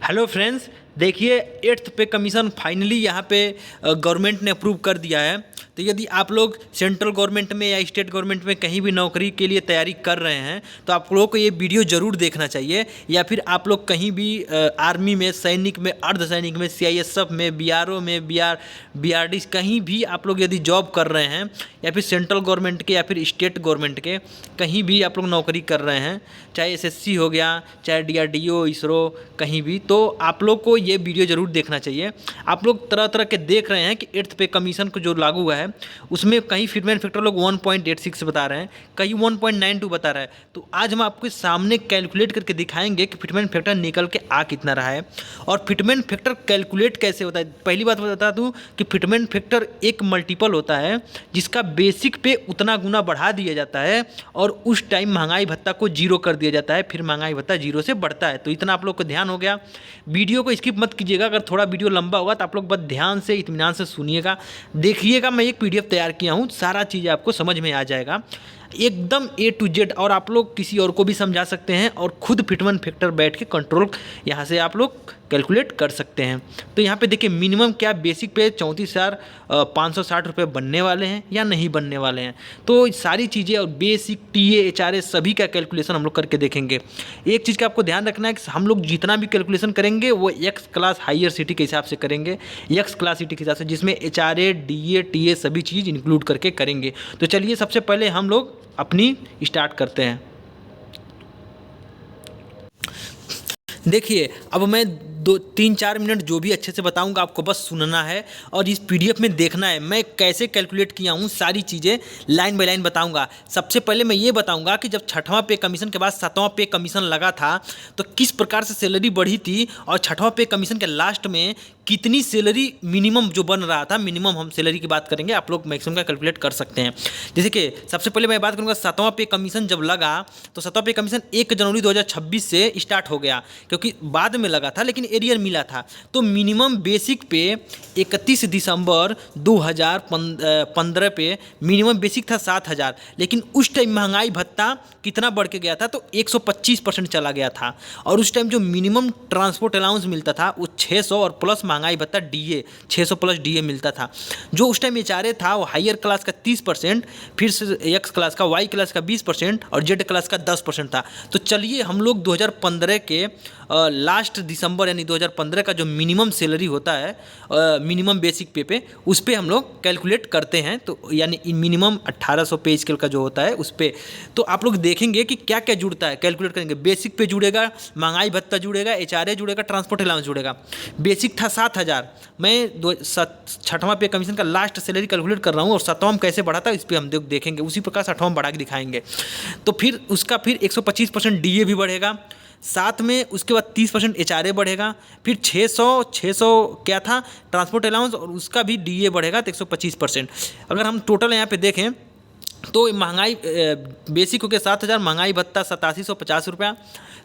Hello friends, देखिए 8th पे commission finally यहाँ पे गवर्नमेंट ने अप्रूव कर दिया है। तो यदि आप लोग सेंट्रल गवर्नमेंट में या स्टेट गवर्नमेंट में कहीं भी नौकरी के लिए तैयारी कर रहे हैं तो आप लोगों को ये वीडियो ज़रूर देखना चाहिए। या फिर आप लोग कहीं भी आर्मी में, सैनिक में, अर्धसैनिक में, सीआईएसएफ में, बीआरओ में, बीआरडी कहीं भी आप लोग यदि जॉब कर रहे हैं या फिर सेंट्रल गवर्नमेंट के या फिर स्टेट गवर्नमेंट के कहीं भी आप लोग नौकरी कर रहे हैं, चाहे एसएससी हो गया, चाहे डीआरडीओ, इसरो, कहीं भी, तो आप लोग को ये वीडियो ज़रूर देखना चाहिए। आप लोग तरह तरह के देख रहे हैं कि 8th पे कमीशन को जो लागू हुआ है उसमें कहीं फिटमेंट फैक्टर लोग 1.86 बता रहे हैं, कहीं 1.92 बता रहा है। तो आज हम आपके सामने कैलकुलेट करके दिखाएंगे कि फिटमेंट फैक्टर निकल के आ कितना रहा है और फिटमेंट फैक्टर कैलकुलेट कैसे होता है। पहली बात बता दूं कि फिटमेंट फैक्टर एक मल्टीपल होता है जिसका बेसिक पे उतना गुना बढ़ा दिया जाता है और उस टाइम महंगाई भत्ता को जीरो कर दिया जाता है, फिर महंगाई भत्ता जीरो से बढ़ता है। तो इतना आप लोग को ध्यान हो गया। वीडियो को स्किप मत कीजिएगा, अगर थोड़ा वीडियो लंबा होगा तो आप लोग बस ध्यान से, इत्मीनान से सुनिएगा, देखिएगा। मैं एक पीडीएफ तैयार किया हूँ, सारा चीज़ आपको समझ में आ जाएगा एकदम A to Z, और आप लोग किसी और को भी समझा सकते हैं और खुद फिटमेंट फैक्टर बैठ के कंट्रोल यहाँ से आप लोग कैलकुलेट कर सकते हैं। तो यहाँ पे देखिए मिनिमम क्या बेसिक पे 34,560 रुपये बनने वाले हैं या नहीं बनने वाले हैं। तो सारी चीज़ें और बेसिक टीए एचआरए सभी का कैलकुलेशन हम लोग करके देखेंगे। एक चीज़ का आपको ध्यान रखना है कि हम लोग जितना भी कैलकुलेशन करेंगे वो एक्स क्लास हायर सिटी के हिसाब से करेंगे, एक्स क्लास सिटी के हिसाब से, जिसमें एचआरए, डीए, टीए सभी चीज़ इंक्लूड करके करेंगे। तो चलिए सबसे पहले हम लोग अपनी स्टार्ट करते हैं। देखिए अब मैं 2-3-4 मिनट जो भी अच्छे से बताऊंगा आपको बस सुनना है और इस पीडीएफ में देखना है मैं कैसे कैलकुलेट किया हूँ, सारी चीज़ें लाइन बाय लाइन बताऊंगा। सबसे पहले मैं ये बताऊंगा कि जब 6वां पे कमीशन के बाद 7वां पे कमीशन लगा था तो किस प्रकार से सैलरी बढ़ी थी और 6वां पे कमीशन के लास्ट में कितनी सैलरी मिनिमम जो बन रहा था, मिनिमम हम सैलरी की बात करेंगे, आप लोग मैक्सिमम का कैलकुलेट कर सकते हैं। जैसे कि सबसे पहले मैं बात करूँगा 7वां पे कमीशन जब लगा तो 7वां पे कमीशन 1 जनवरी 2026 से स्टार्ट हो गया, क्योंकि बाद में लगा था लेकिन एरियर मिला था। तो मिनिमम बेसिक पे 31 दिसंबर 2015 पे मिनिमम बेसिक था 7,000, लेकिन उस टाइम महंगाई भत्ता कितना बढ़ के गया था तो 125% चला गया था। और उस टाइम जो मिनिमम ट्रांसपोर्ट अलाउंस मिलता था वो 600 और प्लस महंगाई भत्ता डीए 600 प्लस डीए मिलता था। जो उस टाइम एचआरए था वो हायर क्लास का 30%, फिर से एक्स क्लास का, वाई क्लास का 20% और जेड क्लास का 10% था। तो चलिए हम लोग 2015 के लास्ट दिसंबर यानी 2015 का जो मिनिमम सैलरी होता है मिनिमम बेसिक पे उस पर हम लोग कैलकुलेट करते हैं। तो यानी मिनिमम 1800 पे स्केल का जो होता है उस पर तो आप लोग देखेंगे कि क्या क्या जुड़ता है, कैलकुलेट करेंगे। बेसिक पे जुड़ेगा, महंगाई भत्ता जुड़ेगा, एचआरए जुड़ेगा, ट्रांसपोर्ट अलाउंस जुड़ेगा। बेसिक था 7,000, मैं 6वां पे कमीशन का लास्ट सैलरी कैलकुलेट कर रहा हूँ और 7वां कैसे बढ़ा था इस पर हम देखेंगे। उसी प्रकार 6वां बढ़ा के दिखाएंगे। तो फिर उसका फिर 125% डीए भी बढ़ेगा, साथ में उसके बाद 30% एचआरए बढ़ेगा, फिर 600 क्या था ट्रांसपोर्ट अलाउंस और उसका भी डीए बढ़ेगा तो 125%। अगर हम टोटल यहाँ पे देखें तो महंगाई बेसिक हो गया 7,000, महंगाई भत्ता 8750 रुपया,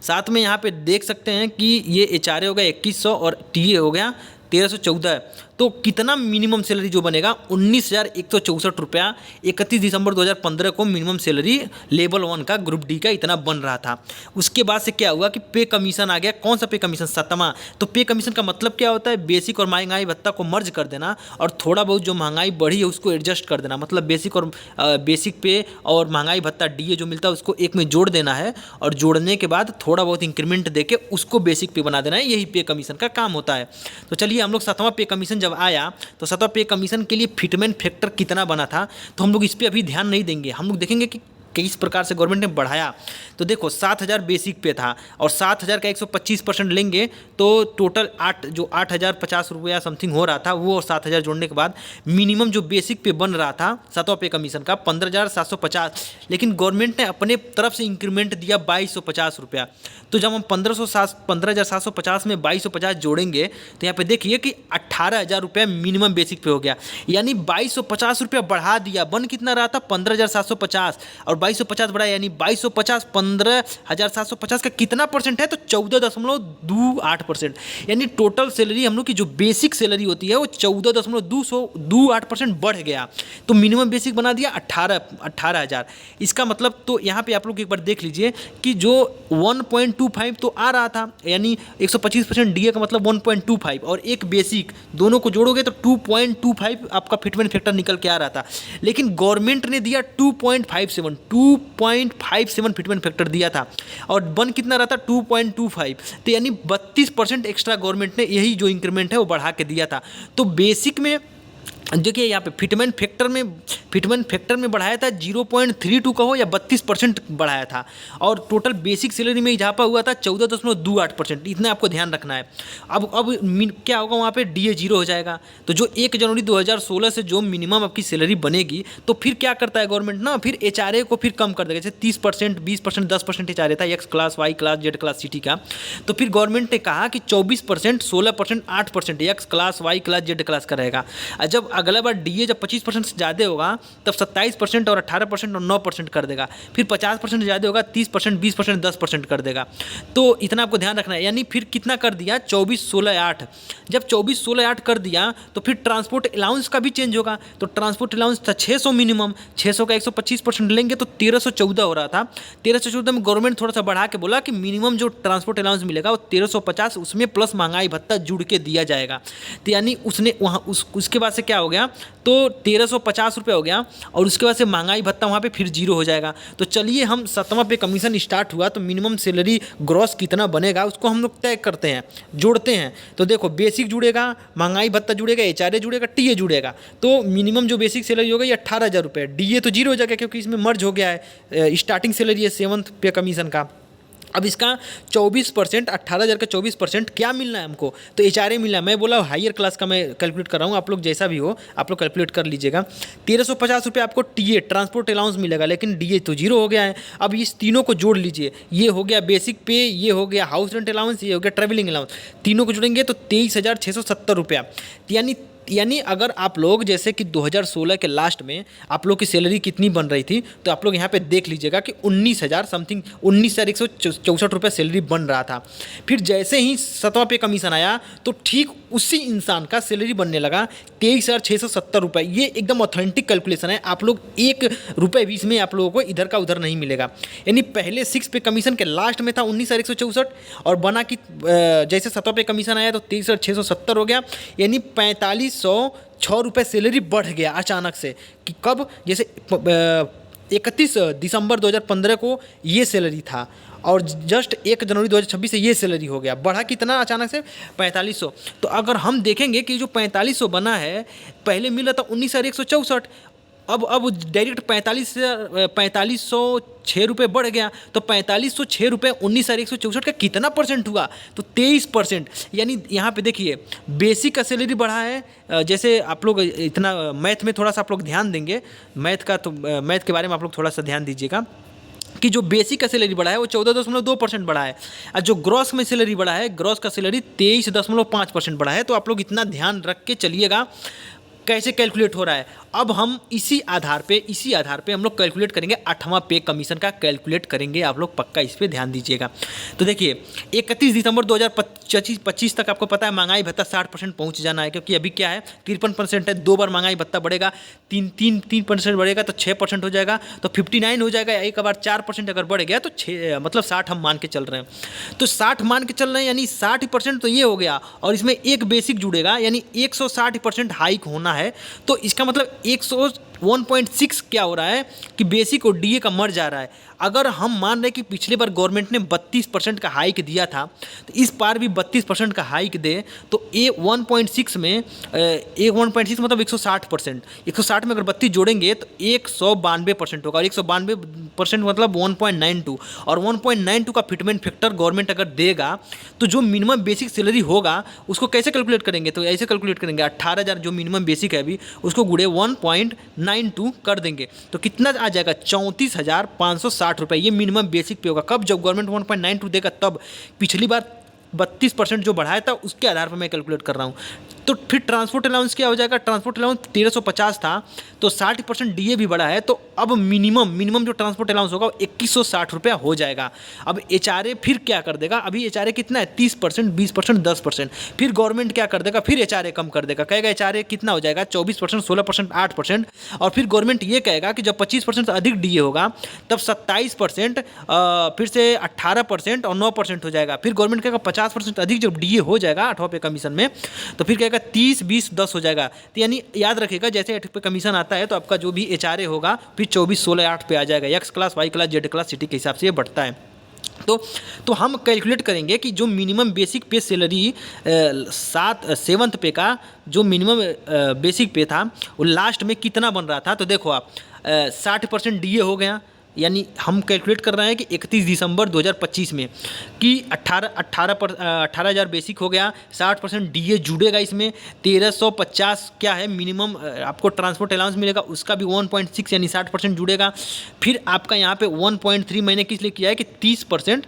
साथ में यहाँ पे देख सकते हैं कि ये एचआरए हो गया 2100 और टीए हो गया 1314। तो कितना मिनिमम सैलरी जो बनेगा 19,164 रुपया 31 दिसंबर 2015 को मिनिमम सैलरी लेवल 1 का ग्रुप डी का इतना बन रहा था। उसके बाद से क्या हुआ कि पे कमीशन आ गया। कौन सा पे कमीशन? 7वां। तो पे कमीशन का मतलब क्या होता है? बेसिक और महंगाई भत्ता को मर्ज कर देना और थोड़ा बहुत जो महंगाई बढ़ी है उसको एडजस्ट कर देना। मतलब बेसिक पे और महंगाई भत्ता डीए जो मिलता है उसको एक में जोड़ देना है और जोड़ने के बाद थोड़ा बहुत इंक्रीमेंट देके उसको बेसिक पे बना देना है। यही पे कमीशन का काम होता है। तो चलिए हम लोग 7वां पे कमीशन जब आया तो 7वां पे कमीशन के लिए फिटमेंट फैक्टर कितना बना था तो हम लोग इस पे अभी ध्यान नहीं देंगे। हम लोग देखेंगे कि किस प्रकार से गवर्नमेंट ने बढ़ाया। तो देखो 7,000 बेसिक पे था और 7,000 का 125% लेंगे तो टोटल 8,050 रुपया समथिंग हो रहा था वो, और 7,000 जोड़ने के बाद मिनिमम जो बेसिक पे बन रहा था 7वां पे कमीशन का 15,750, लेकिन गवर्नमेंट ने अपने तरफ से इंक्रीमेंट दिया 2,250 रुपया। तो जब हम 15,750 में 2,250 जोड़ेंगे तो यहाँ पे देखिए कि 18,000 रुपया मिनिमम बेसिक पे हो गया, यानी 2,250 रुपया बढ़ा दिया। बन कितना रहा था 15,750 और 2250 बढ़ा है, यानी 2250 15,750 का कितना परसेंट है, तो 14.28%। यानी टोटल सैलरी हम लोग की जो बेसिक सैलरी होती है वो 14.28% बढ़ गया। तो मिनिमम बेसिक बना दिया 18,000। इसका मतलब तो यहाँ पे आप लोग एक बार देख लीजिए कि जो 1.25 तो आ रहा था, यानी 125% डीए का मतलब 1.25 और एक बेसिक, दोनों को जोड़ोगे तो 2.25 आपका फिटमेंट फैक्टर निकल के आ रहा था। लेकिन गवर्नमेंट ने दिया 2.57 फिटमेंट फैक्टर दिया था और बन कितना रहा था 2.25। तो यानी 32% एक्स्ट्रा गवर्नमेंट ने यही जो इंक्रीमेंट है वो बढ़ा के दिया था। तो बेसिक में देखिए यहाँ पे फिटमेंट फैक्टर में बढ़ाया था 0.32 का हो या 32% बढ़ाया था, और टोटल बेसिक सैलरी में इजाफा हुआ था 14.28%। इतना आपको ध्यान रखना है। अब क्या होगा, वहाँ पे डीए 0 हो जाएगा। तो जो 1 जनवरी 2016 से जो मिनिमम आपकी सैलरी बनेगी, तो फिर क्या करता है गवर्नमेंट ना, फिर एचआरए को फिर कम कर देगा। जैसे 30%, 20%, 10% एचआरए था X class, Y class, Z class, city का। तो फिर गवर्नमेंट ने कहा कि 24%, 16%, 8% X class, Y class, Z class का रहेगा। जब अगला बार डीए जब 25% से ज़्यादा होगा तब 27% और 18% और 9% कर देगा। फिर 50% से ज़्यादा होगा 30%, 20%, 10% कर देगा। तो इतना आपको ध्यान रखना है। यानी फिर कितना कर दिया, 24, 16, 8। जब 24, 16, 8 कर दिया तो फिर ट्रांसपोर्ट अलाउंस का भी चेंज होगा। तो ट्रांसपोर्ट अलाउंस था 600 मिनिमम, 600 का 125% लेंगे तो 1314 हो रहा था। 1314 में गवर्नमेंट थोड़ा सा बढ़ा के बोला कि मिनिमम जो ट्रांसपोर्ट अलाउंस मिलेगा वो 1350, उसमें प्लस महंगाई भत्ता जुड़ के दिया जाएगा। तो यानी उसने वहाँ उसके बाद से क्या हो गया, तो 1350 रुपये हो गया, और उसके बाद से महंगाई भत्ता वहाँ पे फिर 0 हो जाएगा। तो चलिए हम 7वां पे कमीशन स्टार्ट हुआ तो मिनिमम सैलरी ग्रॉस कितना बनेगा उसको हम लोग तय करते हैं, जोड़ते हैं। तो देखो बेसिक जुड़ेगा, महंगाई भत्ता जुड़ेगा, एचआरए जुड़ेगा, टीए जुड़ेगा। तो मिनिमम जो बेसिक सैलरी होगा ये 18,000 रुपये। डीए तो 0 हो जाएगा क्योंकि इसमें मर्ज हो गया है, स्टार्टिंग सैलरी है 7th पे कमीशन का। अब इसका 24%, 18,000 का 24% क्या मिलना है हमको, तो एचआरए मिलना है। मैं बोला हायर क्लास का मैं कैलकुलेट कर रहा हूँ, आप लोग जैसा भी हो आप लोग कैलकुलेट कर लीजिएगा। 1350 रुपये आपको टीए ट्रांसपोर्ट अलाउंस मिलेगा, लेकिन डीए तो 0 हो गया है। अब इस तीनों को जोड़ लीजिए, ये हो गया बेसिक पे, ये हो गया हाउस रेंट अलाउंस, ये हो गया ट्रैवलिंग अलाउंस। तीनों को जोड़ेंगे तो 23,670 रुपया। यानी अगर आप लोग जैसे कि 2016 के लास्ट में आप लोग की सैलरी कितनी बन रही थी, तो आप लोग यहाँ पे देख लीजिएगा कि 19,000 समथिंग, 19,164 रुपये सैलरी बन रहा था। फिर जैसे ही 7वां पे कमीशन आया तो ठीक उसी इंसान का सैलरी बनने लगा 23,670 रुपये। ये एकदम ऑथेंटिक कैलकुलेशन है, आप लोग 1 रुपये भी इसमें आप लोगों को इधर का उधर नहीं मिलेगा। यानी पहले 6 पे कमीशन के लास्ट में था 19,164 और बना कि जैसे 7वां पे कमीशन आया तो 23,670 हो गया। यानी 4506 रुपये सैलरी बढ़ गया अचानक से। कि कब, जैसे 31 दिसंबर 2015 को ये सैलरी था और जस्ट 1 जनवरी 2026 से ये सैलरी हो गया। बढ़ा कितना अचानक से, 4500। तो अगर हम देखेंगे कि जो 4500 बना है, पहले मिला था 19,164, अब डायरेक्ट 4506 रुपये बढ़ गया। तो 4506 रुपये 19,164 का कितना परसेंट हुआ, तो 23%। यानी यहाँ पे देखिए बेसिक का सैलरी बढ़ा है। जैसे आप लोग इतना मैथ में थोड़ा सा आप लोग ध्यान देंगे, मैथ के बारे में आप लोग थोड़ा सा ध्यान दीजिएगा कि जो बेसिक का सैलरी बढ़ा है वो 14.2% बढ़ा है, और जो ग्रॉस में सैलरी बढ़ा है, ग्रॉस का सैलरी 23.5% बढ़ा है। तो आप लोग इतना ध्यान रख के चलिएगा कैसे कैलकुलेट हो रहा है। अब हम इसी आधार पे हम लोग कैलकुलेट करेंगे 8वां पे कमीशन का कैलकुलेट करेंगे। आप लोग पक्का इस पे ध्यान दीजिएगा। तो देखिए 31 दिसंबर 2025 तक आपको पता है महंगाई भत्ता 60% पहुंच जाना है, क्योंकि अभी क्या है 53% है। 2 बार महंगाई भत्ता बढ़ेगा, 3% बढ़ेगा तो 6% हो जाएगा, तो 59 हो जाएगा। एक बार 4% अगर बढ़ गया तो 6 मतलब 60 हम मान के चल रहे हैं। तो 60 मान के चल रहे हैं, यानी 60% तो ये हो गया, और इसमें एक बेसिक जुड़ेगा, यानी 160% हाइक होना है। तो इसका मतलब 101.6 क्या हो रहा है कि बेसिक और डीए का मर जा रहा है। अगर हम मान रहे कि पिछले बार गवर्नमेंट ने 32% का हाइक दिया था, तो इस बार भी 32% का हाइक दे तो 1.6 में 1.6 मतलब 160%। 160 में अगर 32 जोड़ेंगे तो 192% होगा, और 192% मतलब 1.92, और 1.92 का फिटमेंट फैक्टर गवर्नमेंट अगर देगा तो जो मिनिमम बेसिक सैलरी होगा उसको कैसे कैलकुलेट करेंगे, तो ऐसे कैलकुलेट करेंगे 18,000 जो मिनिमम बेसिक है अभी, उसको गुड़े 1.92 कर देंगे तो कितना आ जाएगा 34,560 रुपये। ये मिनिमम बेसिक पे होगा। कब, जब गवर्नमेंट 1.92 देगा तब। पिछली बार 32% जो बढ़ाया था उसके आधार पर मैं कैलकुलेट कर रहा हूँ। तो फिर ट्रांसपोर्ट अलाउंस क्या हो जाएगा, ट्रांसपोर्ट अलाउंस 1350 था तो 60% डीए भी बढ़ा है, तो अब मिनिमम जो ट्रांसपोर्ट अलाउंस होगा वो 2160 रुपया हो जाएगा। अब एचआरए फिर क्या कर देगा, अभी एचआरए कितना है 30%, 20%, 10%, फिर गवर्नमेंट क्या कर देगा, फिर एचआरए कम कर देगा, कहेगा एचआरए कितना हो जाएगा 24%, 16%, 8%, और फिर गवर्नमेंट ये कहेगा कि जब 25% से अधिक डीए होगा तब 27%, फिर से 18% और 9% हो जाएगा। फिर गवर्नमेंट कहेगा 50% अधिक जब डीए हो जाएगा 8वां पे कमीशन में तो फिर कहेगा 30, 20, 10 हो जाएगा। तो यानी याद रखिएगा जैसे 8 पे कमीशन आता है तो आपका जो भी एचआरए होगा फिर 24, 16, 8 पे आ जाएगा। X class, Y class, Z class, city के हिसाब से ये बढ़ता है। तो हम कैलकुलेट करेंगे कि जो मिनिमम बेसिक पे सैलरी 7th पे का जो मिनिमम बेसिक पे था वो लास्ट में कितना बन रहा था। तो देखो आप 60% डीए हो गया, यानी हम कैलकुलेट कर रहे हैं कि 31 दिसंबर 2025 में कि 18,000 बेसिक हो गया, 60% डीए जुड़ेगा इसमें, 1350 क्या है मिनिमम आपको ट्रांसपोर्ट अलाउंस मिलेगा, उसका भी 1.6 यानी 60% जुड़ेगा। फिर आपका यहाँ पे 1.3 मैंने किस लिए किया है कि 30%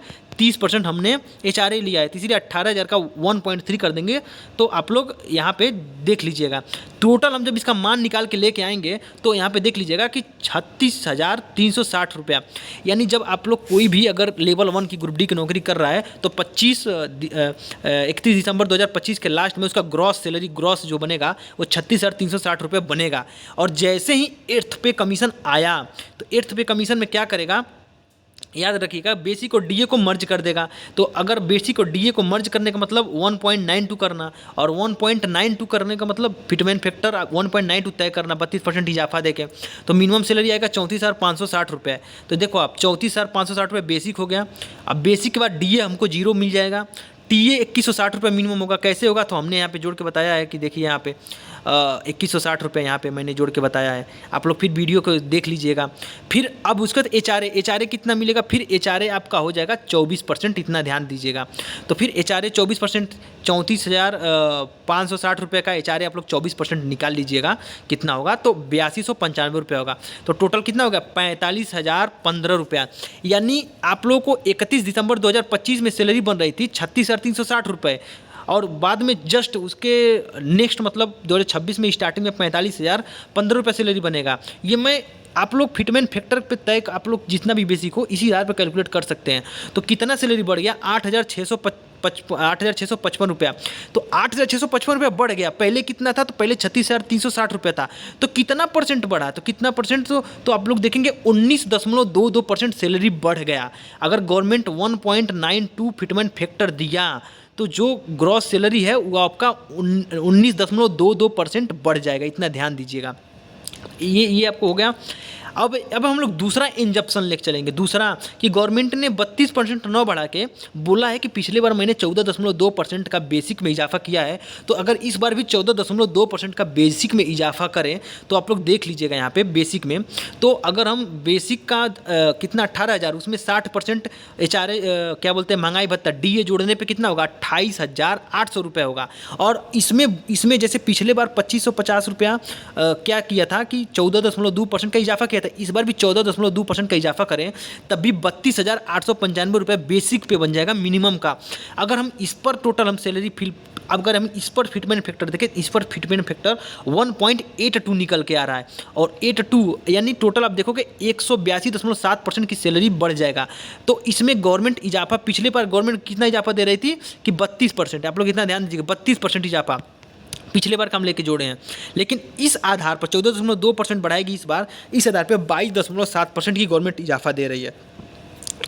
हमने एचआरए लिया है, तो इसलिए 18,000 का 1.3 कर देंगे। तो आप लोग यहाँ पे देख लीजिएगा टोटल हम जब इसका मान निकाल के लेके आएंगे तो यहाँ पे देख लीजिएगा कि 36,360 रुपया। यानी जब आप लोग कोई भी अगर लेवल 1 की ग्रुप डी की नौकरी कर रहा है तो 31 दिसंबर 2025 के लास्ट में उसका ग्रॉस सैलरी ग्रॉस जो बनेगा वो 36,360 रुपये बनेगा। और जैसे ही 8th पे कमीशन आया तो 8th पे कमीशन में क्या करेगा, याद रखिएगा बेसिक और डीए को मर्ज कर देगा। तो अगर बेसिक और डीए को मर्ज करने का मतलब 1.92 करना, और 1.92 करने का मतलब फिटमेन फैक्टर 1.92 तय करना 32% इजाफा देके, तो मिनिमम सैलरी आएगा 34,560 रुपये। तो देखो आप 34,560 रुपये बेसिक हो गया। अब बेसिक के बाद डीए हमको 0 मिल जाएगा, टीए 2160 रुपये मिनिमम होगा। कैसे होगा तो हमने यहाँ पे जोड़ के बताया है कि देखिए यहाँ पे 2160 रुपये यहाँ पे मैंने जोड़ के बताया है, आप लोग फिर वीडियो को देख लीजिएगा। फिर अब उसका एचआरए कितना मिलेगा, फिर एचआरए आपका हो जाएगा 24%, इतना ध्यान दीजिएगा। तो फिर एचआरए 24%, 34,560 रुपये का एचआरए आप लोग 24% निकाल लीजिएगा कितना होगा, तो 8295 रुपये होगा। तो टोटल कितना होगा 45,015 रुपया। यानी आप लोगों को 31 दिसंबर 2025 में सैलरी बन रही थी 36,360 रुपये, और बाद में जस्ट उसके नेक्स्ट मतलब 2026 में स्टार्टिंग में 45,015 रुपये सैलरी बनेगा। ये मैं आप लोग फिटमेन फैक्टर पे तय आप लोग जितना भी बेसिक हो इसी आधार पर कैलकुलेट कर सकते हैं। तो कितना सैलरी बढ़ गया 8,655 रुपया। तो 8,655 रुपया बढ़ गया, पहले कितना था तो पहले 36,360 रुपया था। तो कितना परसेंट बढ़ा, तो कितना परसेंट, तो आप लोग देखेंगे 19.22% सैलरी बढ़ गया। अगर गवर्नमेंट 1.92 फिटमेन फैक्टर दिया तो जो ग्रॉस सैलरी है वो आपका 19.22% बढ़ जाएगा, इतना ध्यान दीजिएगा। ये आपको हो गया। अब हम लोग दूसरा इंजप्शन लेके चलेंगे, दूसरा कि गवर्नमेंट ने 32% न बढ़ा के बोला है कि पिछले बार मैंने 14.2% का बेसिक में इजाफा किया है, तो अगर इस बार भी 14.2% का बेसिक में इजाफा करें तो आप लोग देख लीजिएगा यहाँ पे बेसिक में। तो अगर हम बेसिक का कितना 18,000 उसमें 60% एचआरए क्या बोलते हैं महंगाई भत्ता डीए जोड़ने पे कितना होगा 28,800 रुपये होगा। और इसमें जैसे पिछले बार 2,550 रुपया क्या किया था कि 14.2% का इजाफा किया था, इस बार भी 14.2% का इजाफा करें तब भी 32,895 रुपये बेसिक पे बन जाएगा मिनिमम का। अगर हम इस पर टोटल हम सैलरी अगर हम इस पर फिटमेन फैक्टर देखें, इस पर फिटमेन फैक्टर 1.82 निकल के आ रहा है, और 82 यानी टोटल आप देखोगे 182.7% की सैलरी बढ़ जाएगा। तो इसमें गवर्नमेंट इजाफा पिछले बार गवर्नमेंट कितना इजाफा दे रही थी कि 32%, आप लोग इतना ध्यान दीजिएगा 32% इजाफा पिछले बार हम लेके जोड़े हैं। लेकिन इस आधार पर 14.2% बढ़ाएगी इस बार, इस आधार पर 22.7% की गवर्नमेंट इजाफा दे रही है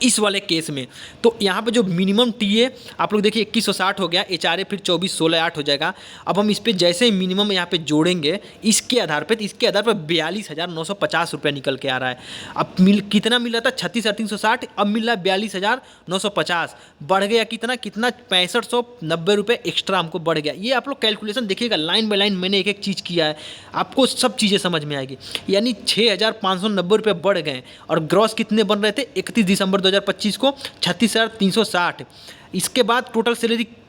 इस वाले केस में। तो यहाँ पे जो मिनिमम टीए आप लोग देखिए 2160 हो गया, एचआरए फिर 24,16,8 हो जाएगा। अब हम इस पे जैसे ही मिनिमम यहाँ पे जोड़ेंगे इसके आधार पे, तो इसके आधार पर 42,950 रुपया निकल के आ रहा है। अब कितना मिल रहा था 36,360, अब मिल रहा है 42,950, बढ़ गया कितना 6590 रुपये एक्स्ट्रा हमको बढ़ गया। ये आप लोग कैलकुलेशन देखिएगा लाइन बाय लाइन, मैंने एक एक चीज़ किया है, आपको सब चीज़ें समझ में आएगी। यानी 6,590 रुपये बढ़ गए, और ग्रॉस कितने बन रहे थे 31 दिसंबर 2025 को 36,360। इसके बाद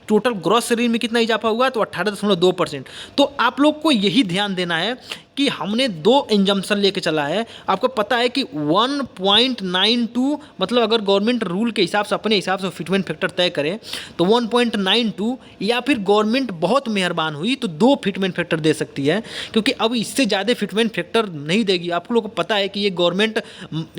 टोटल ग्रॉस सैलरी में कितना इजाफा हुआ तो 18.2%। तो आप लोग को यही ध्यान देना है कि हमने 2 इंजम्पशन लेके चला है। आपको पता है कि 1.92 मतलब अगर गवर्नमेंट रूल के हिसाब से अपने हिसाब से फिटमेंट फैक्टर तय करे तो 1.92 या फिर गवर्नमेंट बहुत मेहरबान हुई तो 2 फिटमेंट फैक्टर दे सकती है, क्योंकि अब इससे ज़्यादा फिटमेंट फैक्टर नहीं देगी। आप लोगों को पता है कि ये गवर्नमेंट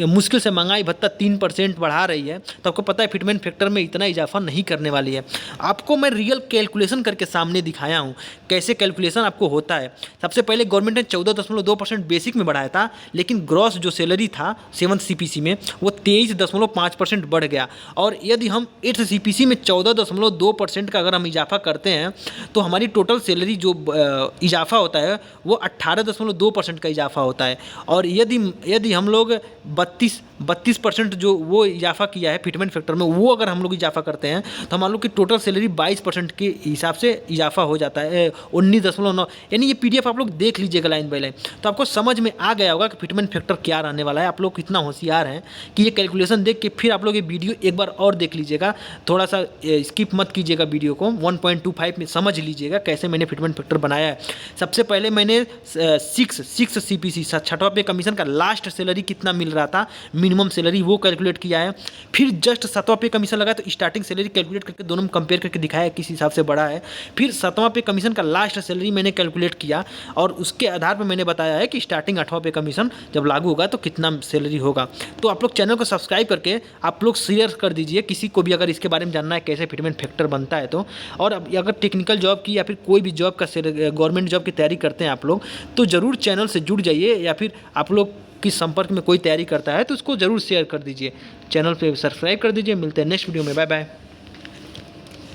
मुश्किल से महंगाई भत्ता 3% बढ़ा रही है, तो आपको पता है फिटमेंट फैक्टर में इतना इजाफा नहीं करने वाली है। आपको मैं रियल कैलकुलेशन करके सामने दिखाया हूँ कैसे कैलकुलेशन आपको होता है। सबसे पहले गवर्नमेंट ने 14.2% बेसिक में बढ़ाया था, लेकिन ग्रॉस जो सैलरी था 7th CPC में वो 23.5% बढ़ गया। और यदि हम 8th CPC में 14.2% का अगर हम इजाफा करते हैं तो हमारी टोटल सैलरी जो इजाफा होता है वो 18.2% का इजाफा होता है। और यदि हम लोग 32% जो वो इजाफा किया है फिटमेंट फैक्टर में, वो अगर हम लोग इजाफा करते हैं तो हम लोग की टोटल सैलरी 22% के हिसाब से इजाफा हो जाता है 19.9। यानी ये PDF आप लोग देख लीजिएगा लाइन बाय लाइन, तो आपको समझ में आ गया होगा कि फिटमेंट फैक्टर क्या रहने वाला है। आप लोग कितना होशियार हैं कि ये कैलकुलेशन देख के फिर आप लोग ये वीडियो एक बार और देख लीजिएगा, थोड़ा सा स्किप मत कीजिएगा वीडियो को, 1.25 में समझ लीजिएगा कैसे मैंने फिटमेंट फैक्टर बनाया है। सबसे पहले मैंने 6 CPC 6वां पे कमीशन का लास्ट सैलरी कितना मिल रहा था मिनिमम सैलरी वो कैलकुलेट किया है। फिर जस्ट 7वां पे कमीशन लगा तो स्टार्टिंग सैलरी कैलकुलेट करके दोनों में कंपेयर करके दिखाया किस हिसाब से बढ़ा है। फिर 7वां पे कमीशन का लास्ट सैलरी मैंने कैलकुलेट किया और उसके आधार पर मैंने बताया है कि स्टार्टिंग 8वां पे कमीशन जब लागू होगा तो कितना सैलरी होगा। तो आप लोग चैनल को सब्सक्राइब करके आप लोग शेयर कर दीजिए किसी को भी अगर इसके बारे में जानना है कैसे फिटमेंट फैक्टर बनता है तो। और अगर टेक्निकल जॉब की या फिर कोई भी जॉब का गवर्नमेंट जॉब की तैयारी करते हैं आप लोग तो ज़रूर चैनल से जुड़ जाइए, या फिर आप लोग के संपर्क में कोई तैयारी करता है तो उसको ज़रूर शेयर कर दीजिए। चैनल पे सब्सक्राइब कर दीजिए। मिलते हैं नेक्स्ट वीडियो में, बाय बाय।